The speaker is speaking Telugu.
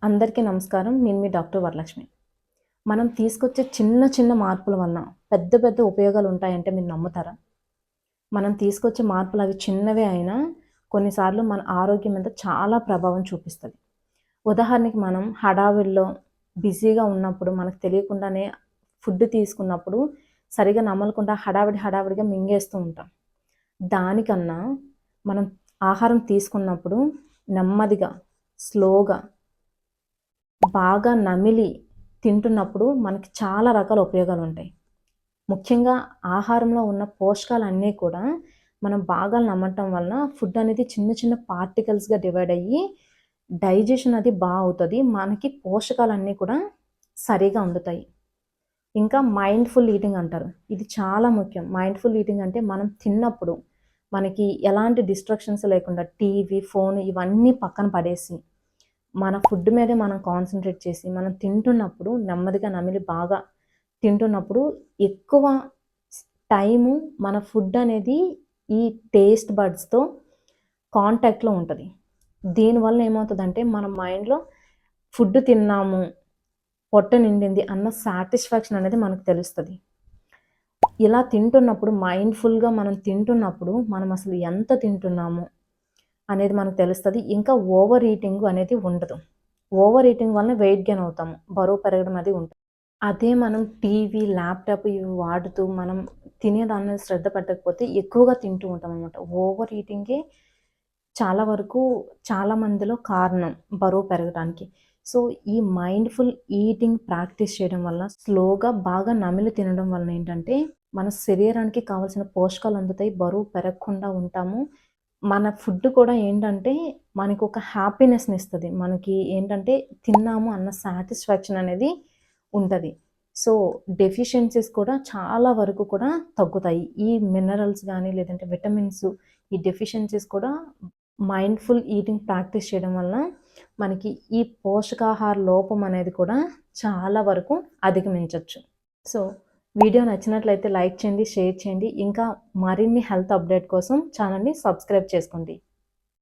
అందరికీ నమస్కారం. నేను మీ డాక్టర్ వరలక్ష్మి. మనం తీసుకొచ్చే చిన్న చిన్న మార్పుల వలన పెద్ద పెద్ద ఉపయోగాలు ఉంటాయంటే మీరు నమ్ముతారా? మనం తీసుకొచ్చే మార్పులు అవి చిన్నవే అయినా కొన్నిసార్లు మన ఆరోగ్యం మీద చాలా ప్రభావం చూపిస్తది. ఉదాహరణకి మనం హడావిడిలో బిజీగా ఉన్నప్పుడు మనకు తెలియకుండానే ఫుడ్ తీసుకున్నప్పుడు సరిగ్గా నమలకుండా హడావిడిగా మింగేస్తూ ఉంటాం. దానికన్నా మనం ఆహారం తీసుకున్నప్పుడు నెమ్మదిగా, స్లోగా బాగా నమిలి తింటున్నప్పుడు మనకి చాలా రకాల ఉపయోగాలుంటాయి. ముఖ్యంగా ఆహారంలో ఉన్న పోషకాలన్నీ కూడా మనం బాగా నమలటం వలన ఫుడ్ అనేది చిన్న చిన్న పార్టికల్స్‌గా డివైడ్ అయ్యి డైజెషన్ అది అవుతది. మనకి పోషకాలన్నీ కూడా సరిగా అందుతాయి. ఇంకా మైండ్‌ఫుల్ ఈటింగ్ అంటారు. ఇది చాలా ముఖ్యం. మైండ్‌ఫుల్ ఈటింగ్ అంటే మనం తిన్నప్పుడు మనకి ఎలాంటి డిస్ట్రాక్షన్స్ లేకుండా టీవీ, ఫోను ఇవన్నీ పక్కన పడేసి మన ఫుడ్ మీదే మనం కాన్సంట్రేట్ చేసి మనం తింటున్నప్పుడు నెమ్మదిగా నమిలి బాగా తింటున్నప్పుడు ఎక్కువ టైము మన ఫుడ్ అనేది ఈ టేస్ట్ బడ్స్‌తో కాంటాక్ట్‌లో ఉంటది. దీనివల్ల ఏమవుతదంటే మన మైండ్‌లో ఫుడ్ తిన్నాము, పొట్ట నిండింది అన్న సాటిస్ఫాక్షన్ అనేది మనకు తెలుస్తది. ఇలా తింటున్నప్పుడు మైండ్‌ఫుల్‌గా మనం తింటున్నప్పుడు మనం అసలు ఎంత తింటున్నాము అనేది మనకు తెలుస్తది. ఇంకా ఓవర్ ఈటింగ్ అనేది ఉండదు. ఓవర్ ఈటింగ్ వలన వెయిట్ గెయిన్ అవుతాము. బరువు పెరగడం అది ఉంటుంది. అదే మనం టీవీ, ల్యాప్‌టాప్ ఇవి వాడుతూ మనం తినేదాని మీద శ్రద్ధ పెట్టకపోతే ఎక్కువగా తింటూ ఉంటామనమాట. ఓవర్ ఈటింగే చాలా వరకు చాలా మందిలో కారణం బరువు పెరగడానికి. సో, ఈ మైండ్‌ఫుల్ ఈటింగ్ ప్రాక్టీస్ చేయడం వల్ల స్లోగా బాగా నమిలి తినడం వలన ఏంటంటే, మన శరీరానికి కావాల్సిన పోషకాలు అందుతాయి. బరువు పెరగకుండా ఉంటాము. మన ఫుడ్ కూడా ఏంటంటే, మనకొక హ్యాపీనెస్‌నిస్తది. మనకి ఏంటంటే, తిన్నాము అన్న సాటిస్ఫాక్షన్ అనేది ఉంటది. సో, డెఫిషియన్సీస్ కూడా చాలా వరకు కూడా తగ్గుతాయి. ఈ మినరల్స్ గానీ, లేదంటే విటమిన్స్ ఈ డెఫిషియన్సీస్ కూడా మైండ్‌ఫుల్ ఈటింగ్ ప్రాక్టీస్ చేయడం వలన మనకి ఈ పోషకాహార లోపం అనేది కూడా చాలా వరకు అధిగమించొచ్చు. సో, వీడియో నచ్చినట్లయితే లైక్ చేయండి, షేర్ చేయండి. ఇంకా మరిన్ని హెల్త్ అప్డేట్ కోసం ఛానల్‌ని సబ్స్క్రైబ్ చేసుకోండి.